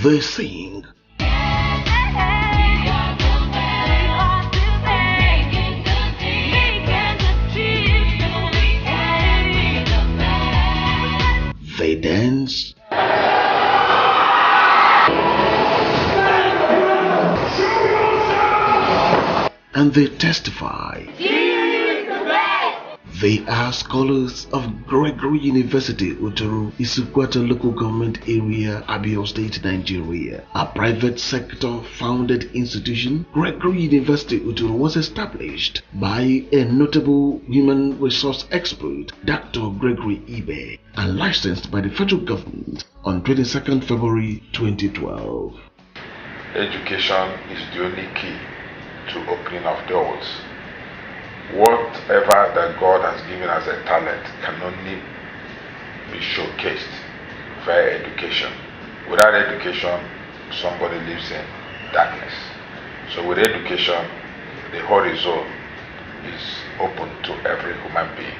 They sing. They dance. And they testify. They are scholars of Gregory University, Uturu, Isukwata Local Government Area, Abia State, Nigeria. A private sector founded institution, Gregory University, Uturu was established by a notable human resource expert, Dr. Gregory Ibe, and licensed by the federal government on 22nd February 2012. Education is the only key to opening of doors. Whatever that God has given as a talent can only be showcased via education. Without education, somebody lives in darkness. So with education, the horizon is open to every human being.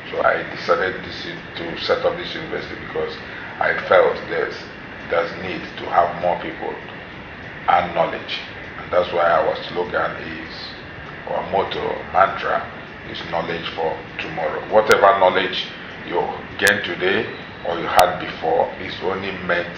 So I decided to set up this university because I felt there's need to have more people and knowledge. And that's why our slogan is, our motto, mantra, is knowledge for tomorrow. Whatever knowledge you gain today or you had before is only meant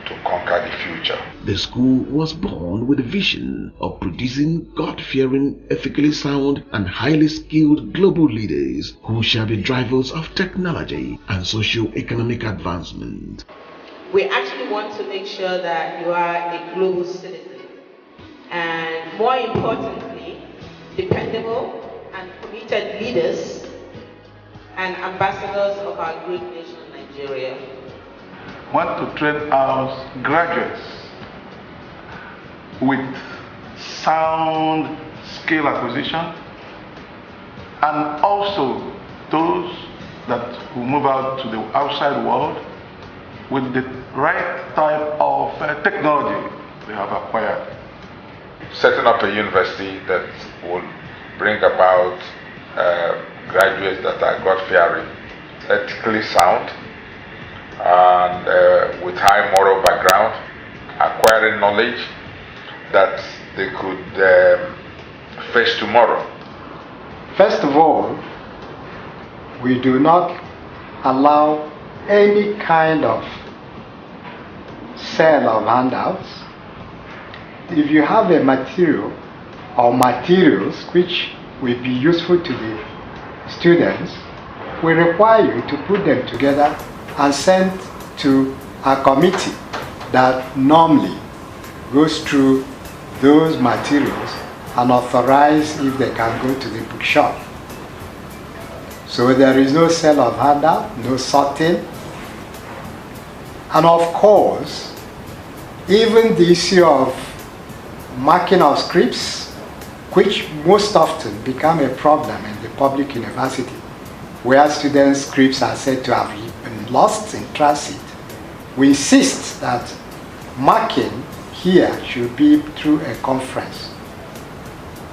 to conquer the future. The school was born with a vision of producing God-fearing, ethically sound, and highly skilled global leaders who shall be drivers of technology and socio-economic advancement. We actually want to make sure that you are a global citizen, and more importantly, dependable and committed leaders and ambassadors of our great nation, Nigeria. Want to train our graduates with sound skill acquisition, and also those that will move out to the outside world with the right type of technology they have acquired. Setting up a university that will bring about graduates that are God-fearing, ethically sound, and with high moral background, acquiring knowledge that they could face tomorrow. First of all, we do not allow any kind of sale of handouts. If you have a material or materials which will be useful to the students, we require you to put them together and send to a committee that normally goes through those materials and authorize if they can go to the bookshop. So there is no sale of handout, no sorting. And of course, even the issue of marking of scripts, which most often become a problem in the public university, where students' scripts are said to have been lost in transit. We insist that marking here should be through a conference.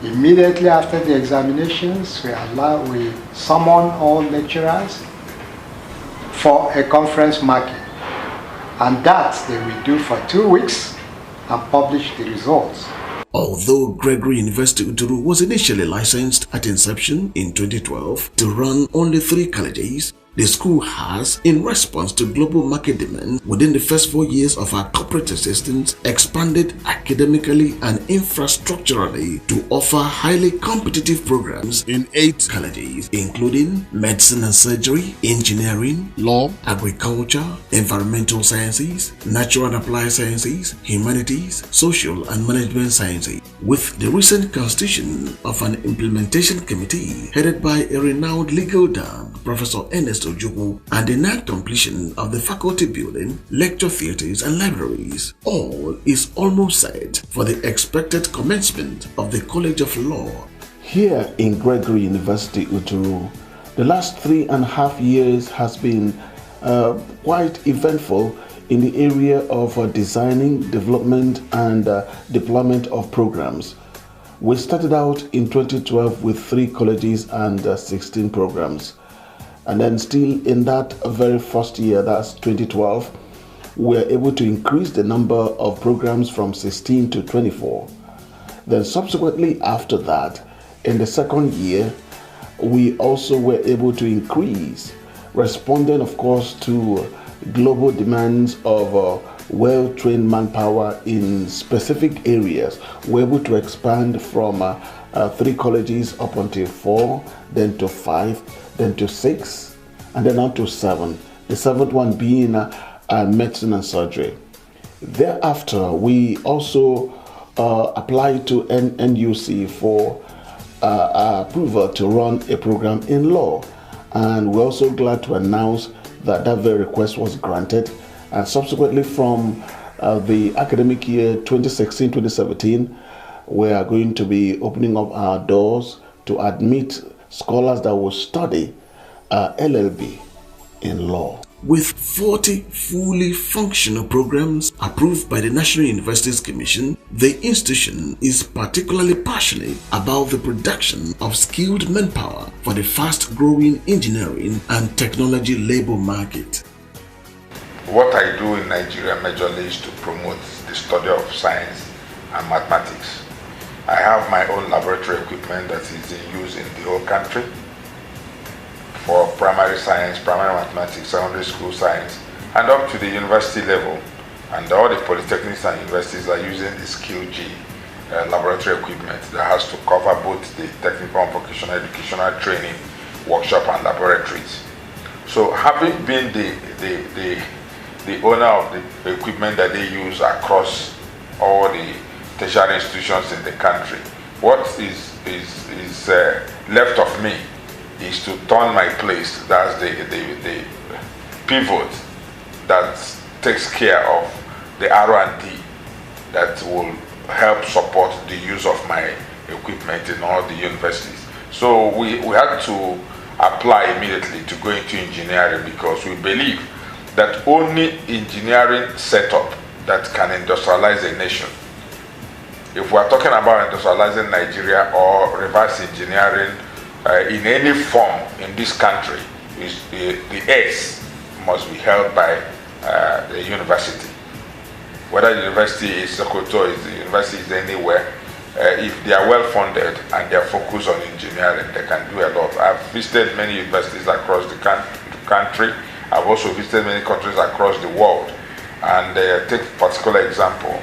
Immediately after the examinations, we summon all lecturers for a conference marking, and that they will do for 2 weeks and publish the results. Although Gregory University Uturu was initially licensed at inception in 2012 to run only 3 colleges, the school has, in response to global market demand within the first 4 years of our corporate existence, expanded academically and infrastructurally to offer highly competitive programs in 8 colleges, including medicine and surgery, engineering, law, agriculture, environmental sciences, natural and applied sciences, humanities, social and management sciences. With the recent constitution of an implementation committee headed by a renowned legal dam, Professor Ernest Ojukwu, and the near completion of the faculty building, lecture theatres and libraries, all is almost set for the expected commencement of the College of Law. Here in Gregory University Uturu, the last 3.5 years has been quite eventful in the area of designing, development and deployment of programs. We started out in 2012 with 3 colleges and 16 programs. And then still in that very first year, that's 2012, we were able to increase the number of programs from 16 to 24. Then subsequently after that, in the second year, we also were able to increase, responding of course to global demands of well-trained manpower in specific areas. We're able to expand from 3 colleges up until 4, then to 5, then to 6, and then on to 7. The 7th one being medicine and surgery. Thereafter, we also applied to NUC for approval to run a program in law, and we're also glad to announce that that very request was granted. And subsequently, from the academic year 2016-2017, we are going to be opening up our doors to admit scholars that will study LLB in law. With 40 fully functional programs approved by the National Universities Commission, the institution is particularly passionate about the production of skilled manpower for the fast-growing engineering and technology labor market. What I do in Nigeria majorly is to promote the study of science and mathematics. I have my own laboratory equipment that is in use in the whole country for primary science, primary mathematics, secondary school science, and up to the university level. And all the polytechnics and universities are using the Skill G laboratory equipment that has to cover both the technical and vocational educational training, workshop, and laboratories. So having been the owner of the equipment that they use across all the tertiary institutions in the country, what is left of me is to turn my place. That's the pivot that takes care of the R&D that will help support the use of my equipment in all the universities. So we had to apply immediately to go into engineering, because we believe that only engineering setup that can industrialize a nation. If we are talking about industrializing Nigeria or reverse engineering in any form in this country, the S must be held by the university. Whether the university is Sokoto, if the university is anywhere, if they are well funded and they are focused on engineering, they can do a lot. I've visited many universities across the country. I've also visited many countries across the world. And take a particular example,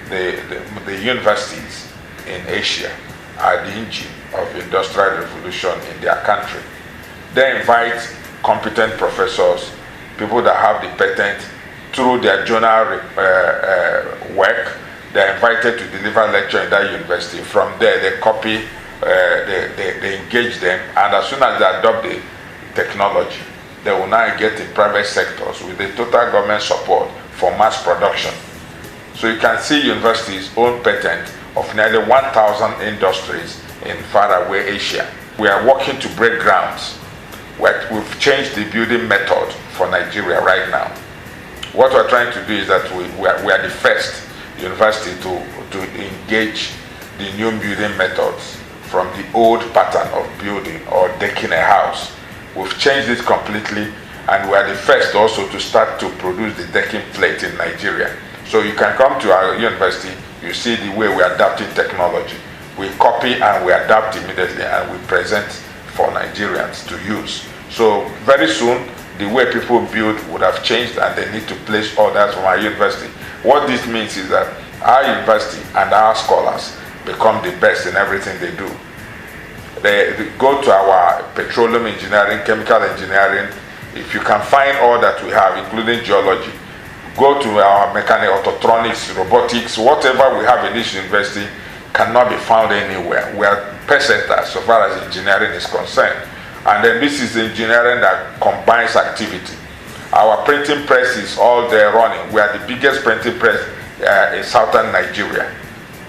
the universities in Asia are the engine of industrial revolution in their country. They invite competent professors, people that have the patent, through their journal work. They're invited to deliver lecture in that university. From there, they copy, they engage them, and as soon as they adopt the technology, they will now get in private sectors with the total government support for mass production. So you can see universities own patent of nearly 1,000 industries in faraway Asia. We are working to break grounds. We've changed the building method for Nigeria right now. What we're trying to do is that we are the first university to engage the new building methods from the old pattern of building or decking a house. We've changed it completely, and we are the first also to start to produce the decking plate in Nigeria. So you can come to our university, you see the way we are adapting technology. We copy and we adapt immediately, and we present for Nigerians to use. So very soon, the way people build would have changed, and they need to place orders from our university. What this means is that our university and our scholars become the best in everything they do. They go to our petroleum engineering, chemical engineering. If you can find all that we have, including geology, go to our mechanic, autotronics, robotics, whatever we have in this university cannot be found anywhere. We are pesetas so far as engineering is concerned. And then this is engineering that combines activity. Our printing press is all there running. We are the biggest printing press in southern Nigeria,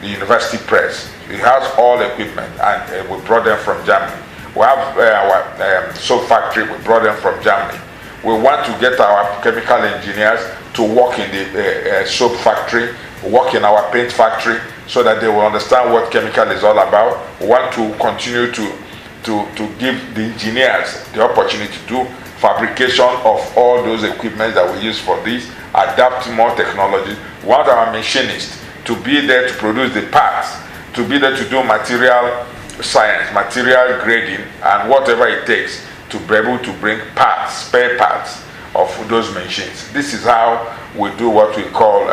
the university press. It has all equipment, and we brought them from Germany. We have our soap factory, we brought them from Germany. We want to get our chemical engineers to work in the soap factory, work in our paint factory, so that they will understand what chemical is all about. We want to continue to give the engineers the opportunity to do fabrication of all those equipment that we use for this, adapt more technology. We want our machinists to be there to produce the parts, to be there to do material science, material grading, and whatever it takes to be able to bring parts, spare parts of those machines. This is how we do what we call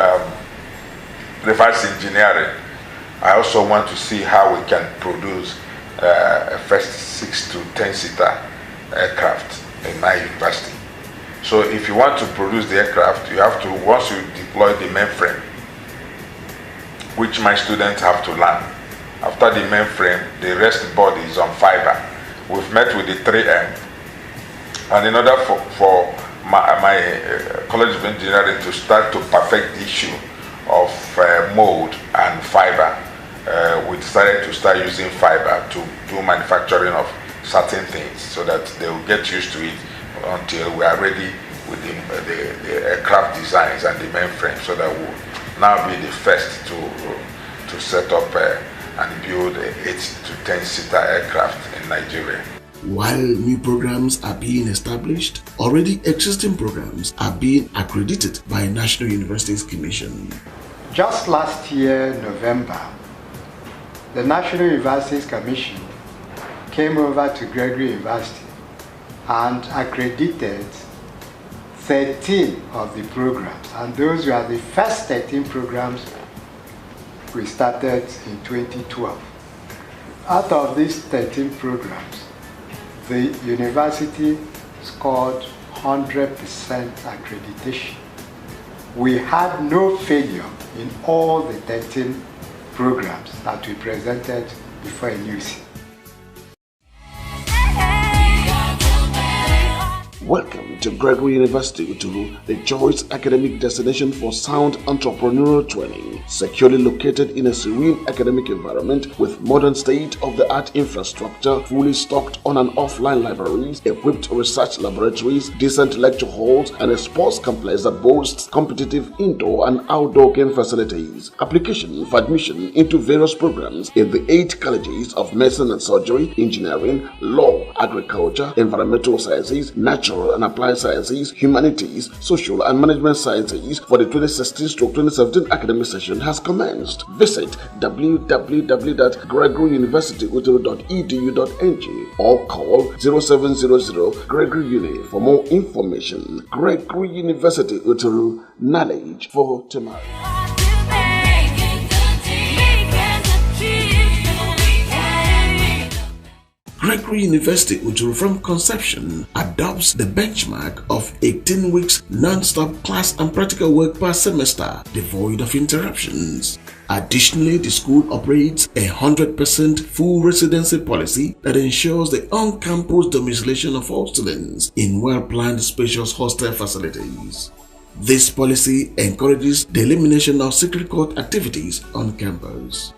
reverse engineering. I also want to see how we can produce a first 6 to 10 seater aircraft in my university. So if you want to produce the aircraft, you have to, once you deploy the mainframe, which my students have to learn. After the mainframe, the rest body is on fiber. We've met with the 3M, and in order for my College of Engineering to start to perfect the issue of mold and fiber, we decided to start using fiber to do manufacturing of certain things so that they will get used to it until we are ready with the aircraft designs and the mainframe, so that we'll now be the first to set up and build a 8 to 10 seater aircraft in Nigeria. While new programs are being established, already existing programs are being accredited by National Universities Commission. Just last year, November, the National Universities Commission came over to Gregory University and accredited 13 of the programs, and those were the first 13 programs we started in 2012. Out of these 13 programs, the university scored 100% accreditation. We had no failure in all the 13 programs that we presented before NUC. Welcome to Gregory University Uturu, the choice academic destination for sound entrepreneurial training, securely located in a serene academic environment with modern state-of-the-art infrastructure, fully stocked on and offline libraries, equipped research laboratories, decent lecture halls, and a sports complex that boasts competitive indoor and outdoor game facilities. Application for admission into various programs in the 8 colleges of medicine and surgery, engineering, law, agriculture, environmental sciences, natural and applied sciences, humanities, social and management sciences for the 2016-2017 academic session has commenced. Visit www.gregoryuniversityuturu.edu.ng or call 0700 Gregory Uni for more information. Gregory University Uturu, knowledge for tomorrow. Gregory University Uturu from conception adopts the benchmark of 18 weeks non-stop class and practical work per semester, devoid of interruptions. Additionally, the school operates a 100% full residency policy that ensures the on-campus domiciliation of all students in well-planned spacious hostel facilities. This policy encourages the elimination of secret court activities on campus.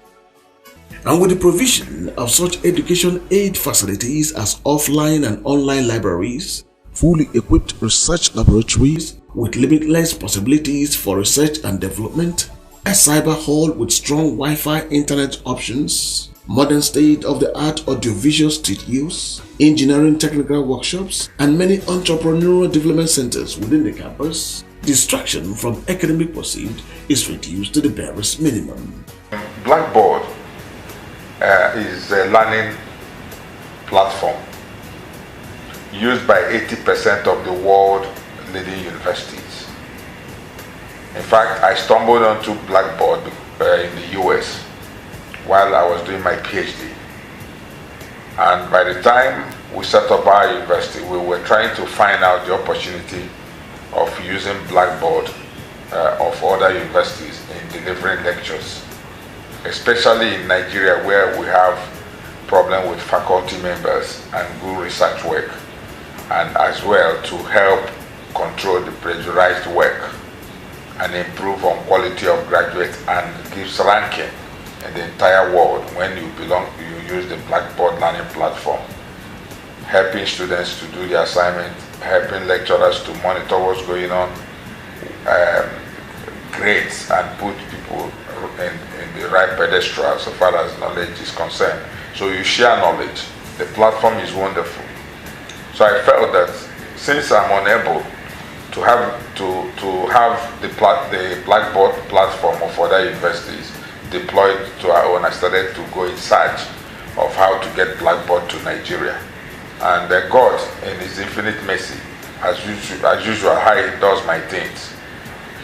And with the provision of such education aid facilities as offline and online libraries, fully equipped research laboratories with limitless possibilities for research and development, a cyber hall with strong Wi-Fi internet options, modern state-of-the-art audiovisual studios, engineering technical workshops, and many entrepreneurial development centers within the campus, distraction from academic pursuit is reduced to the barest minimum. Blackboard is a learning platform used by 80% of the world leading universities. In fact, I stumbled onto Blackboard in the US while I was doing my PhD. And by the time we set up our university, we were trying to find out the opportunity of using Blackboard of other universities in delivering lectures, especially in Nigeria, where we have problem with faculty members and good research work, and as well to help control the plagiarized work and improve on quality of graduates and gives ranking in the entire world when you use the Blackboard learning platform, helping students to do the assignment, helping lecturers to monitor what's going on, grades, and put people in the right pedestal as far as knowledge is concerned. So you share knowledge. The platform is wonderful. So I felt that since I'm unable to have the Blackboard platform of other universities deployed to our own, I started to go in search of how to get Blackboard to Nigeria. And God, in His infinite mercy, as usual, how He does my things,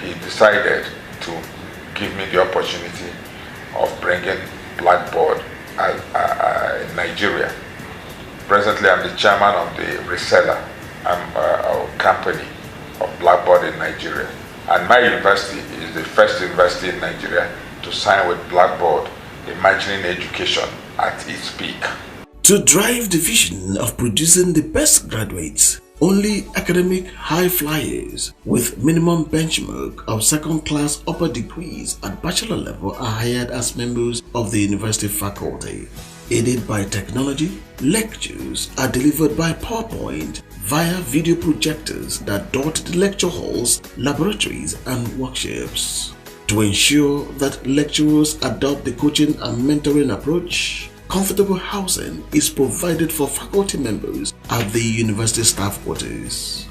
He decided to give me the opportunity of bringing Blackboard in Nigeria. Presently, I'm the chairman of the reseller company of Blackboard in Nigeria. And my university is the first university in Nigeria to sign with Blackboard, imagining education at its peak. To drive the vision of producing the best graduates, only academic high flyers with minimum benchmark of second-class upper degrees at bachelor level are hired as members of the university faculty. Aided by technology, lectures are delivered by PowerPoint via video projectors that dot the lecture halls, laboratories, and workshops. To ensure that lecturers adopt the coaching and mentoring approach, comfortable housing is provided for faculty members at the university staff quarters.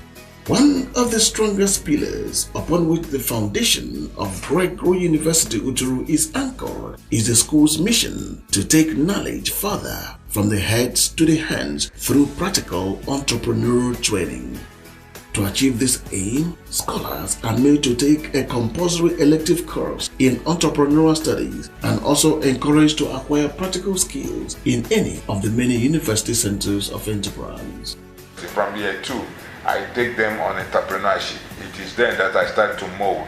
One of the strongest pillars upon which the foundation of Gregory University Uturu is anchored is the school's mission to take knowledge further from the heads to the hands through practical entrepreneurial training. To achieve this aim, scholars are made to take a compulsory elective course in entrepreneurial studies and also encouraged to acquire practical skills in any of the many university centers of enterprise. From year 2, I take them on entrepreneurship. It is then that I start to mold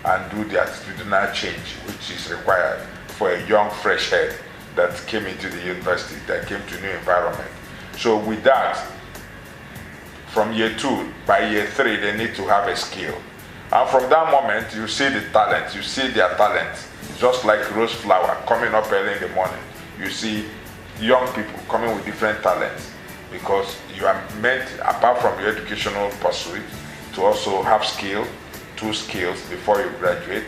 and do the attitudinal change which is required for a young fresh head that came into the university, that came to a new environment. So with that, from year 2, by year 3, they need to have a skill. And from that moment, you see the talent, you see their talent. Just like rose flower coming up early in the morning. You see young people coming with different talents, because you are meant, apart from your educational pursuit, to also have skill, 2 skills before you graduate.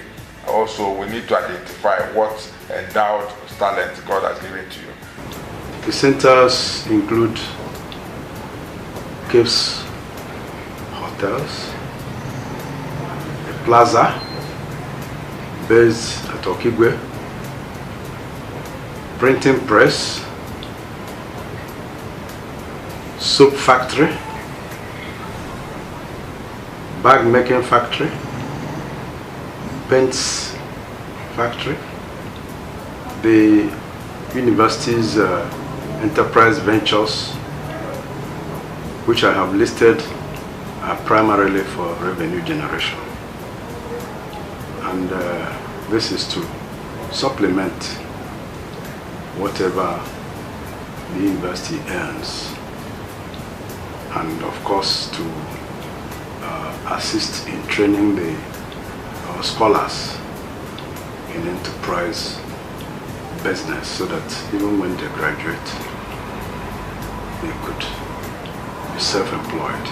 Also, we need to identify what endowed talent God has given to you. The centers include Caves Hotels, a plaza based at Okigwe, printing press, soap factory, bag making factory, paints factory, the university's enterprise ventures, which I have listed, are primarily for revenue generation. And this is to supplement whatever the university earns, and of course to assist in training the scholars in enterprise business, so that even when they graduate, they could be self-employed.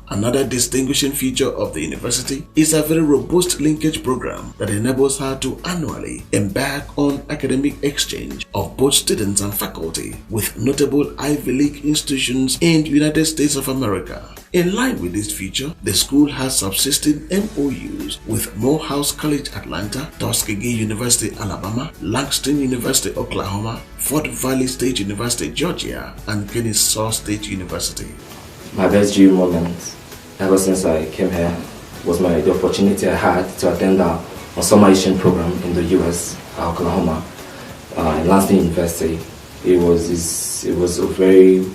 Another distinguishing feature of the university is a very robust linkage program that enables her to annually embark on academic exchange of both students and faculty with notable Ivy League institutions in the United States of America. In line with this feature, the school has subsisting MOUs with Morehouse College Atlanta, Tuskegee University Alabama, Langston University Oklahoma, Fort Valley State University Georgia, and Kennesaw State University. My best dream moment ever since I came here was the opportunity I had to attend a summer exchange program in the US, Oklahoma, in Langston University. It was a very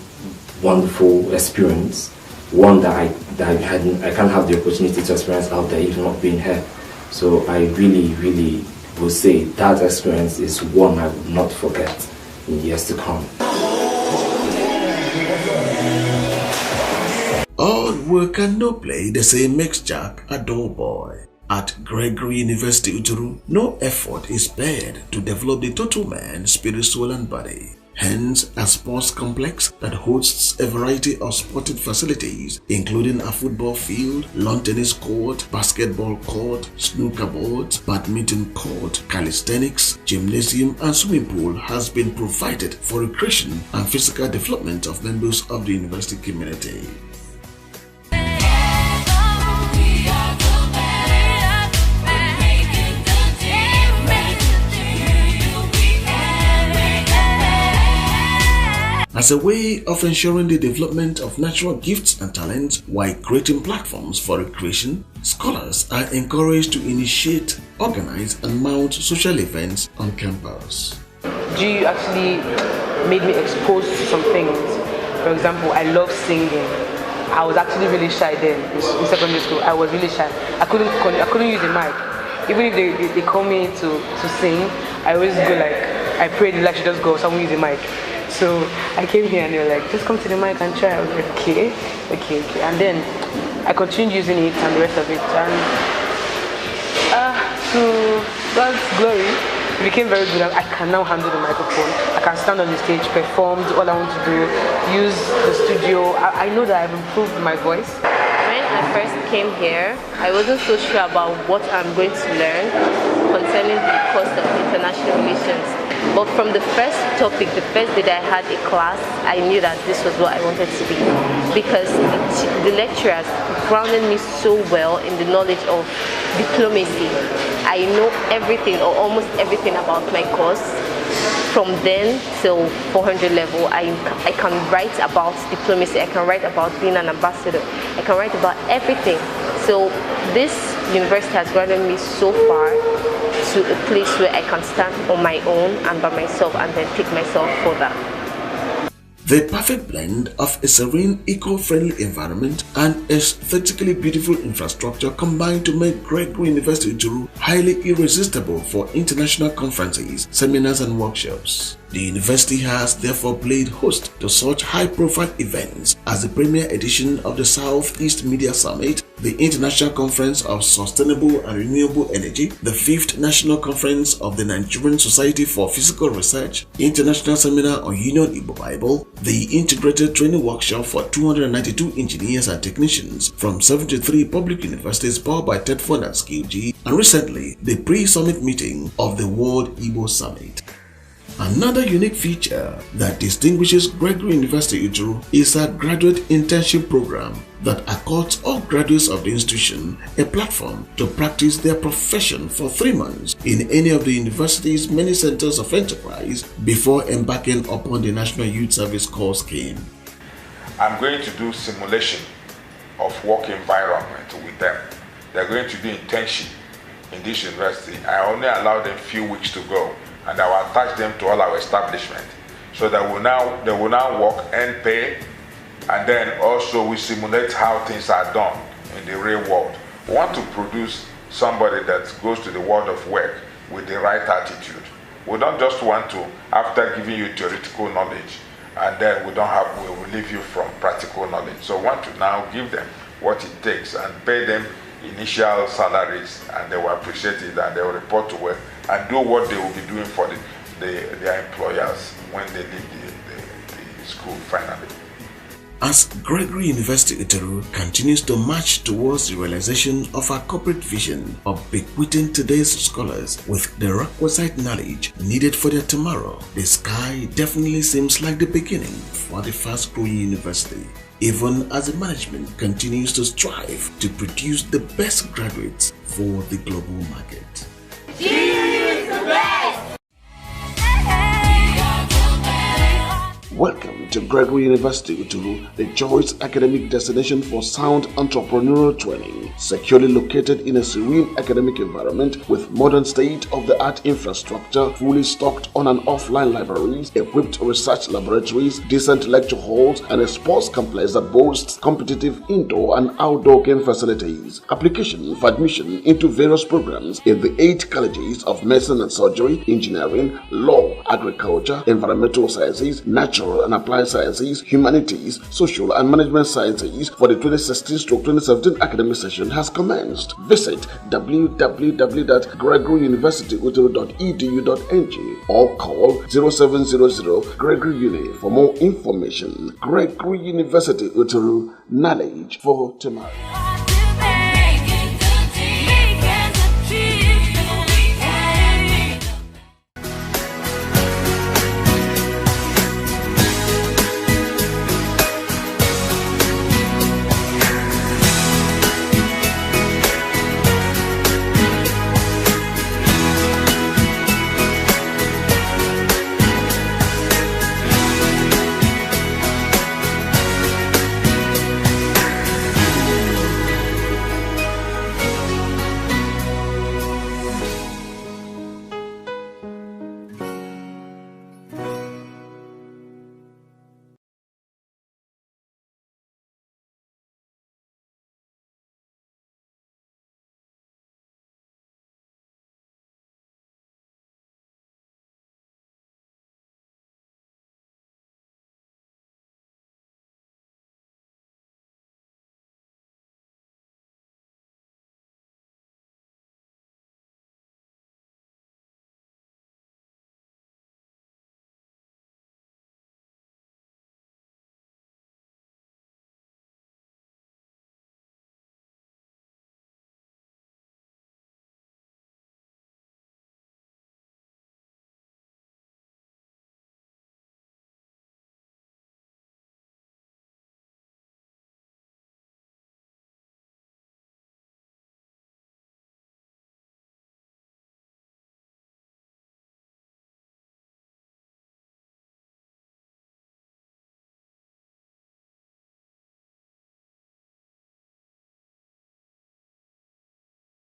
wonderful experience, one that I can't have the opportunity to experience out there, even not being here. So I really would say that experience is one I will not forget in years to come. All work and no play, they say, makes Jack a dull boy. At Gregory University Uturu, no effort is spared to develop the total man, spirit, soul and body. Hence, a sports complex that hosts a variety of sporting facilities, including a football field, lawn tennis court, basketball court, snooker boards, badminton court, calisthenics, gymnasium and swimming pool has been provided for recreation and physical development of members of the university community. As a way of ensuring the development of natural gifts and talents while creating platforms for recreation, scholars are encouraged to initiate, organize, and mount social events on campus. GU actually made me exposed to some things. For example, I love singing. I was actually really shy then in secondary school. I was really shy. I couldn't use a mic. Even if they call me to sing, I always go like, I prayed like, just go, someone use a mic. So I came here and they were like, just come to the mic and try. I was like, okay. And then I continued using it and the rest of it. And to God's glory, it became very good. I can now handle the microphone. I can stand on the stage, perform, do all I want to do, use the studio. I know that I've improved my voice. When I first came here, I wasn't so sure about what I'm going to learn concerning the course of international relations. But from the first topic, the first day that I had a class, I knew that this was what I wanted to be, because the lecturers grounded me so well in the knowledge of diplomacy. I know everything or almost everything about my course. From then till 400 level, I can write about diplomacy, I can write about being an ambassador, I can write about everything. So this university has grounded me so far to a place where I can stand on my own and by myself and then take myself further. The perfect blend of a serene, eco-friendly environment and aesthetically beautiful infrastructure combined to make Gregory University Uturu highly irresistible for international conferences, seminars and workshops. The university has therefore played host to such high-profile events as the premier edition of the Southeast Media Summit, the International Conference of Sustainable and Renewable Energy, the 5th National Conference of the Nigerian Society for Physical Research, International Seminar on Union Igbo Bible, the Integrated Training Workshop for 292 engineers and technicians from 73 public universities powered by TEDFund and SkillG, and recently the pre-summit meeting of the World Igbo Summit. Another unique feature that distinguishes Gregory University Uturu is a graduate internship program that accords all graduates of the institution a platform to practice their profession for 3 months in any of the university's many centers of enterprise before embarking upon the National Youth Service Corps scheme. I'm going to do simulation of work environment with them. They're going to do internship in this university. I only allow them a few weeks to go, and I will attach them to all our establishment so that they will now work and pay, and then also we simulate how things are done in the real world. We want to produce somebody that goes to the world of work with the right attitude. We don't just want to, after giving you theoretical knowledge, and then we will leave you from practical knowledge. So we want to now give them what it takes and pay them initial salaries, and they will appreciate it and they will report to work and do what they will be doing for their employers when they leave the school finally. As Gregory University Uturu continues to march towards the realization of our corporate vision of bequeathing today's scholars with the requisite knowledge needed for their tomorrow, the sky definitely seems like the beginning for the fast-growing university, even as the management continues to strive to produce the best graduates for the global market. Welcome to Gregory University Uturu, the choice academic destination for sound entrepreneurial training, securely located in a serene academic environment with modern state-of-the-art infrastructure, fully stocked on and offline libraries, equipped research laboratories, decent lecture halls, and a sports complex that boasts competitive indoor and outdoor game facilities. Application for admission into various programs in the 8 colleges of medicine and surgery, engineering, law, agriculture, environmental sciences, natural and applied sciences, humanities, social and management sciences for the 2016-2017 academic session has commenced. Visit www.gregoryuniversityuturu.edu.ng or call 0700 Gregory Uni for more information. Gregory University Uturu, knowledge for tomorrow.